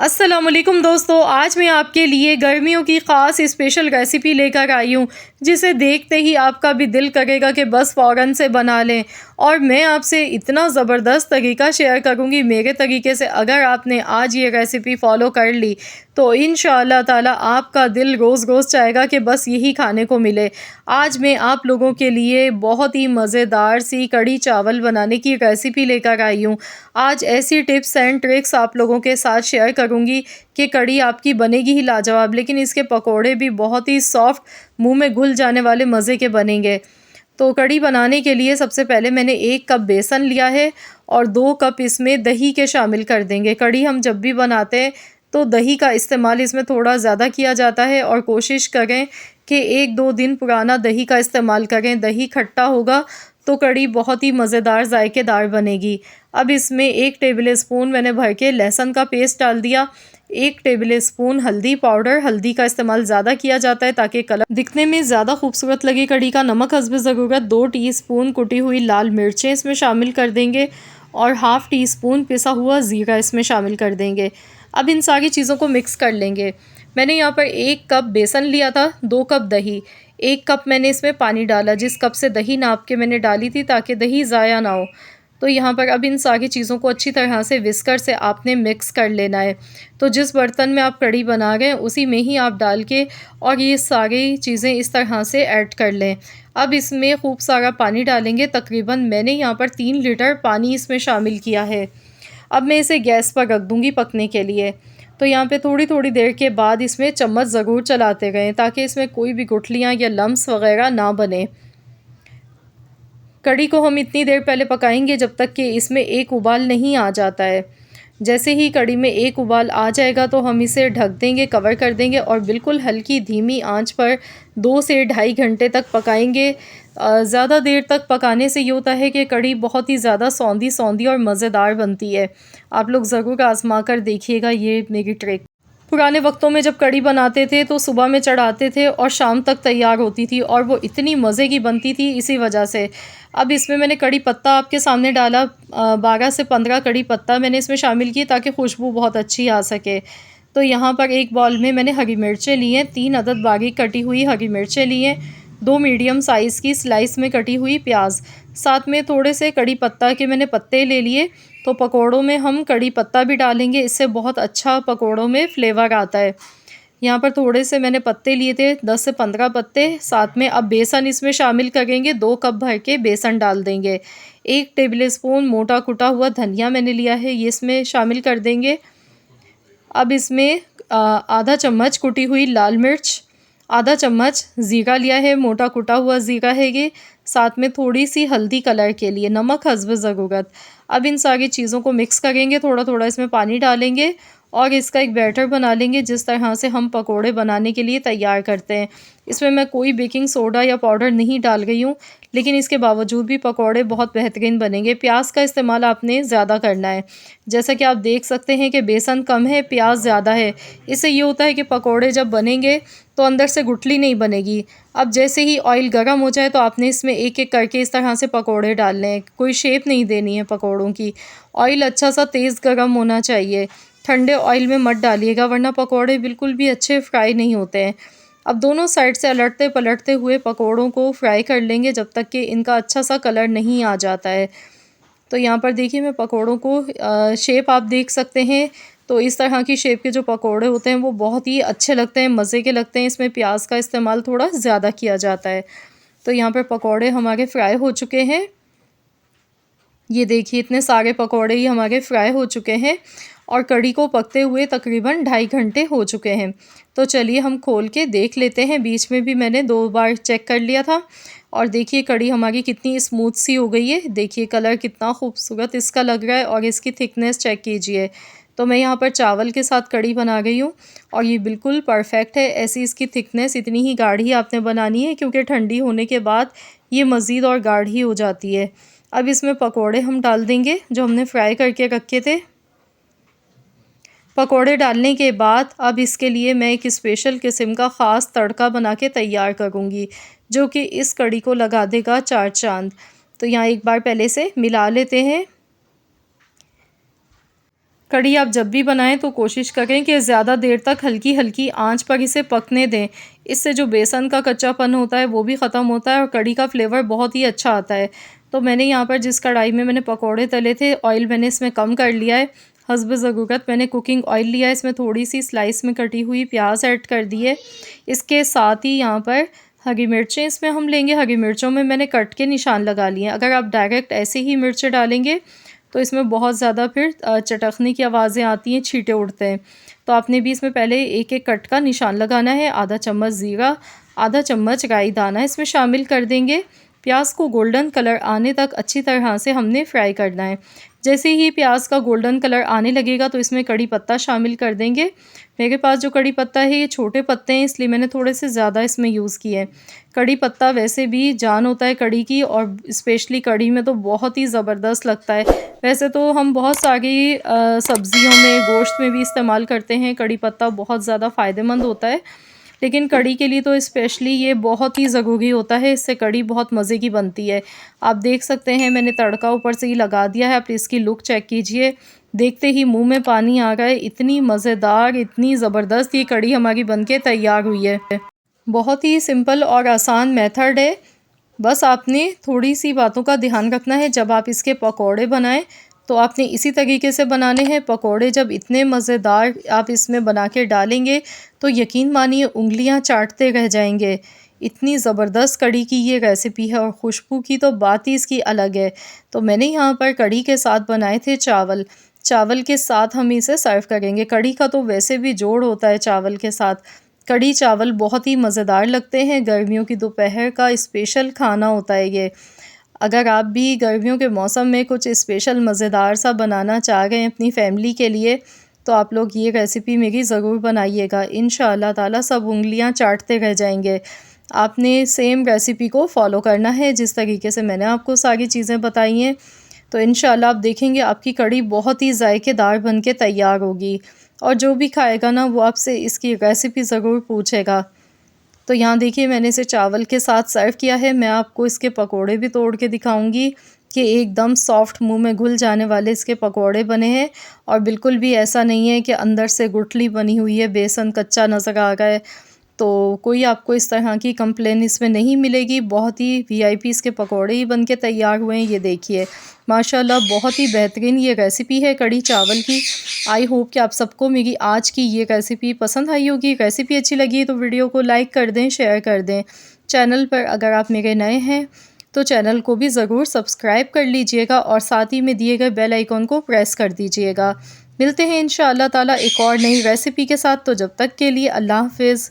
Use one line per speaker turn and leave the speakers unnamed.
अस्सलामुअलैकुम दोस्तों, आज मैं आपके लिए गर्मियों की ख़ास स्पेशल रेसिपी लेकर आई हूँ, जिसे देखते ही आपका भी दिल करेगा कि बस फ़ौरन से बना लें। और मैं आपसे इतना ज़बरदस्त तरीका शेयर करूँगी मेरे तरीके से। अगर आपने आज ये रेसिपी फ़ॉलो कर ली तो इंशाअल्लाह ताला आपका दिल रोज़ रोज़ चाहेगा कि बस यही खाने को मिले। आज मैं आप लोगों के लिए बहुत ही मज़ेदार सी कढ़ी चावल बनाने की रेसिपी लेकर आई हूँ। आज ऐसी टिप्स एंड ट्रिक्स आप लोगों के साथ शेयर करूँगी कि कढ़ी आपकी बनेगी ही लाजवाब, लेकिन इसके पकोड़े भी बहुत ही सॉफ्ट, मुंह में घुल जाने वाले मज़े के बनेंगे। तो कढ़ी बनाने के लिए सबसे पहले मैंने 1 कप बेसन लिया है और 2 कप इसमें दही के शामिल कर देंगे। कढ़ी हम जब भी बनाते हैं तो दही का इस्तेमाल इसमें थोड़ा ज़्यादा किया जाता है और कोशिश करें कि 1-2 दिन पुराना दही का इस्तेमाल करें। दही खट्टा होगा तो कढ़ी बहुत ही मज़ेदार ज़ायकेदार बनेगी। अब इसमें 1 टेबल स्पून मैंने भर के लहसुन का पेस्ट डाल दिया। 1 टेबल स्पून हल्दी पाउडर, हल्दी का इस्तेमाल ज़्यादा किया जाता है ताकि कलर दिखने में ज़्यादा खूबसूरत लगे कढ़ी का। नमक हस्बे ज़रूरत। 2 टीस्पून कुटी हुई लाल मिर्चें इसमें शामिल कर देंगे और हाफ़ टी स्पून पिसा हुआ ज़ीरा इसमें शामिल कर देंगे। अब इन सारी चीज़ों को मिक्स कर लेंगे। मैंने यहाँ पर 1 कप बेसन लिया था, 2 कप दही, 1 कप मैंने इसमें पानी डाला, जिस कप से दही नाप के मैंने डाली थी ताकि दही ज़ाया ना हो। तो यहाँ पर अब इन सारी चीज़ों को अच्छी तरह से विस्कर से आपने मिक्स कर लेना है। तो जिस बर्तन में आप कढ़ी बना रहे हैं उसी में ही आप डाल के और ये सारी चीज़ें इस तरह से ऐड कर लें। अब इसमें खूब सारा पानी डालेंगे, तकरीबन मैंने यहाँ पर 3 लीटर पानी इसमें शामिल किया है। अब मैं इसे गैस पर रख दूँगी पकने के लिए। तो यहाँ पे थोड़ी-थोड़ी देर के बाद इसमें चम्मच ज़रूर चलाते रहें ताकि इसमें कोई भी गुठलियाँ या लम्स वग़ैरह ना बने। कढ़ी को हम इतनी देर पहले पकाएंगे जब तक कि इसमें एक उबाल नहीं आ जाता है। जैसे ही कढ़ी में एक उबाल आ जाएगा तो हम इसे ढक देंगे, कवर कर देंगे और बिल्कुल हल्की धीमी आंच पर 2 से ढाई घंटे तक पकाएंगे। ज़्यादा देर तक पकाने से ये होता है कि कढ़ी बहुत ही ज़्यादा सौंधी-सौंधी और मज़ेदार बनती है। आप लोग ज़रूर आज़मा कर देखिएगा ये मेरी ट्रिक। पुराने वक्तों में जब कढ़ी बनाते थे तो सुबह में चढ़ाते थे और शाम तक तैयार होती थी और वो इतनी मज़े की बनती थी इसी वजह से। अब इसमें मैंने कढ़ी पत्ता आपके सामने डाला, 12 से 15 कढ़ी पत्ता मैंने इसमें शामिल किए ताकि खुशबू बहुत अच्छी आ सके। तो यहाँ पर एक बाउल में मैंने हरी मिर्चें ली हैं, 3 अदद बारीक कटी हुई हरी मिर्चें ली हैं, 2 मीडियम साइज़ की स्लाइस में कटी हुई प्याज, साथ में थोड़े से कढ़ी पत्ता के मैंने पत्ते ले लिए। तो पकोड़ों में हम कढ़ी पत्ता भी डालेंगे, इससे बहुत अच्छा पकोड़ों में फ्लेवर आता है। यहाँ पर थोड़े से मैंने पत्ते लिए थे, 10 से 15 पत्ते। साथ में अब बेसन इसमें शामिल करेंगे, 2 कप भर के बेसन डाल देंगे। 1 टेबल स्पून मोटा कुटा हुआ धनिया मैंने लिया है, ये इसमें शामिल कर देंगे। अब इसमें आधा चम्मच कुटी हुई लाल मिर्च, आधा चम्मच ज़ीरा लिया है, मोटा कुटा हुआ ज़ीरा है ये, साथ में थोड़ी सी हल्दी कलर के लिए, नमक हस्ब ज़रूरत। अब इन सारी चीज़ों को मिक्स करेंगे, थोड़ा-थोड़ा इसमें पानी डालेंगे और इसका एक बैटर बना लेंगे जिस तरह से हम पकोड़े बनाने के लिए तैयार करते हैं। इसमें मैं कोई बेकिंग सोडा या पाउडर नहीं डाल रही हूँ, लेकिन इसके बावजूद भी पकोड़े बहुत बेहतरीन बनेंगे। प्याज का इस्तेमाल आपने ज़्यादा करना है। जैसा कि आप देख सकते हैं कि बेसन कम है, प्याज ज़्यादा है। इससे ये होता है कि पकोड़े जब बनेंगे तो अंदर से गुठली नहीं बनेगी। अब जैसे ही ऑयल गर्म हो जाए तो आपने इसमें एक-एक करके इस तरह से पकोड़े डालने हैं। कोई शेप नहीं देनी है पकोड़ों की। ऑयल अच्छा सा तेज़ गर्म होना चाहिए। ठंडे ऑयल में मत डालिएगा वरना पकोड़े बिल्कुल भी अच्छे फ्राई नहीं होते हैं। अब दोनों साइड से अलटते-पलटते हुए पकोड़ों को फ्राई कर लेंगे जब तक कि इनका अच्छा सा कलर नहीं आ जाता है। तो यहाँ पर देखिए मैं पकोड़ों को शेप आप देख सकते हैं। तो इस तरह की शेप के जो पकोड़े होते हैं वो बहुत ही अच्छे लगते हैं, मज़े के लगते हैं। इसमें प्याज का इस्तेमाल थोड़ा ज़्यादा किया जाता है। तो यहाँ पर पकोड़े हमारे फ्राई हो चुके हैं। ये देखिए इतने सारे पकोड़े ही हमारे फ्राई हो चुके हैं और कढ़ी को पकते हुए तकरीबन ढाई घंटे हो चुके हैं। तो चलिए हम खोल के देख लेते हैं। बीच में भी मैंने 2 बार चेक कर लिया था और देखिए कढ़ी हमारी कितनी स्मूथ सी हो गई है। देखिए कलर कितना खूबसूरत इसका लग रहा है और इसकी थिकनेस चेक कीजिए। तो मैं यहाँ पर चावल के साथ कढ़ी बना गई हूँ और ये बिल्कुल परफेक्ट है। ऐसी इसकी थिकनेस इतनी ही गाढ़ी आपने बनानी है क्योंकि ठंडी होने के बाद ये मज़ीद और गाढ़ी हो जाती है। अब इसमें पकोड़े हम डाल देंगे जो हमने फ्राई करके रखे थे। पकोड़े डालने के बाद अब इसके लिए मैं एक स्पेशल किस्म का ख़ास तड़का बना के तैयार करूँगी जो कि इस कढ़ी को लगा देगा 4 चाँद। तो यहाँ एक बार पहले से मिला लेते हैं। कढ़ी आप जब भी बनाएं तो कोशिश करें कि ज़्यादा देर तक हल्की हल्की आंच पर इसे पकने दें। इससे जो बेसन का कच्चापन होता है वो भी ख़त्म होता है और कढ़ी का फ्लेवर बहुत ही अच्छा आता है। तो मैंने यहाँ पर जिस कढ़ाई में मैंने पकोड़े तले थे, ऑयल मैंने इसमें कम कर लिया है। हस्ब ज़रूरत मैंने कुकिंग ऑयल लिया है। इसमें थोड़ी सी स्लाइस में कटी हुई प्याज ऐड कर दी है। इसके साथ ही यहाँ पर हरी मिर्चें इसमें हम लेंगे। हरी मिर्चों में मैंने कट के निशान लगा लिए हैं। अगर आप डायरेक्ट ऐसे ही मिर्चें डालेंगे तो इसमें बहुत ज़्यादा फिर चटकने की आवाज़ें आती हैं, छींटे उड़ते हैं। तो आपने भी इसमें पहले एक एक कट का निशान लगाना है। आधा चम्मच ज़ीरा, आधा चम्मच राई दाना इसमें शामिल कर देंगे। प्याज को गोल्डन कलर आने तक अच्छी तरह से हमने फ्राई करना है। जैसे ही प्याज का गोल्डन कलर आने लगेगा तो इसमें कड़ी पत्ता शामिल कर देंगे। मेरे पास जो कड़ी पत्ता है ये छोटे पत्ते हैं, इसलिए मैंने थोड़े से ज़्यादा इसमें यूज़ किए हैं। कड़ी पत्ता वैसे भी जान होता है कड़ी की, और स्पेशली कड़ी में तो बहुत ही ज़बरदस्त लगता है। वैसे तो हम बहुत सारी सब्ज़ियों में, गोश्त में भी इस्तेमाल करते हैं। कड़ी पत्ता बहुत ज़्यादा फ़ायदेमंद होता है, लेकिन कड़ी के लिए तो स्पेशली ये बहुत ही ज़रूरी होता है। इससे कड़ी बहुत मज़े की बनती है। आप देख सकते हैं मैंने तड़का ऊपर से ही लगा दिया है। आप इसकी लुक चेक कीजिए, देखते ही मुंह में पानी आ रहा है। इतनी मज़ेदार, इतनी ज़बरदस्त ये कड़ी हमारी बनके तैयार हुई है। बहुत ही सिंपल और आसान मेथड है। बस आपने थोड़ी सी बातों का ध्यान रखना है। जब आप इसके पकौड़े बनाएं तो आपने इसी तरीके से बनाने हैं। पकौड़े जब इतने मज़ेदार आप इसमें बना के डालेंगे तो यकीन मानिए उंगलियां चाटते रह जाएंगे। इतनी ज़बरदस्त कड़ी की ये रेसिपी है, और खुशबू की तो बात ही इसकी अलग है। तो मैंने यहाँ पर कड़ी के साथ बनाए थे चावल। चावल के साथ हम इसे सर्व करेंगे। कड़ी का तो वैसे भी जोड़ होता है चावल के साथ। कड़ी चावल बहुत ही मज़ेदार लगते हैं। गर्मियों की दोपहर का स्पेशल खाना होता है ये। अगर आप भी गर्मियों के मौसम में कुछ स्पेशल मज़ेदार सा बनाना चाह रहे हैं अपनी फैमिली के लिए, तो आप लोग ये रेसिपी मेरी ज़रूर बनाइएगा। इंशाअल्लाह ताला सब उंगलियां चाटते रह जाएंगे। आपने सेम रेसिपी को फॉलो करना है जिस तरीके से मैंने आपको सारी चीज़ें बताई हैं। तो इंशाअल्लाह आप देखेंगे आपकी कड़ी बहुत ही जायकेदार बन के तैयार होगी, और जो भी खाएगा ना वो आपसे इसकी रेसिपी ज़रूर पूछेगा। तो यहाँ देखिए मैंने इसे चावल के साथ सर्व किया है। मैं आपको इसके पकोड़े भी तोड़ के दिखाऊंगी कि एकदम सॉफ्ट, मुंह में घुल जाने वाले इसके पकोड़े बने हैं। और बिल्कुल भी ऐसा नहीं है कि अंदर से गुठली बनी हुई है, बेसन कच्चा नज़र आ रहा है। तो कोई आपको इस तरह की कंप्लेन इसमें नहीं मिलेगी। बहुत ही वीआईपी इसके पकोड़े ही बन के तैयार हुए हैं। ये देखिए माशाल्लाह बहुत ही बेहतरीन ये रेसिपी है कड़ी चावल की। आई होप कि आप सबको मेरी आज की ये रेसिपी पसंद आई होगी। रेसिपी अच्छी लगी तो वीडियो को लाइक कर दें, शेयर कर दें। चैनल पर अगर आप मेरे नए हैं तो चैनल को भी ज़रूर सब्सक्राइब कर लीजिएगा, और साथ ही में दिए गए बेल आइकॉन को प्रेस कर दीजिएगा। मिलते हैं इंशाअल्लाह ताला एक और नई रेसिपी के साथ। तो जब तक के लिए अल्लाह हाफ़िज़।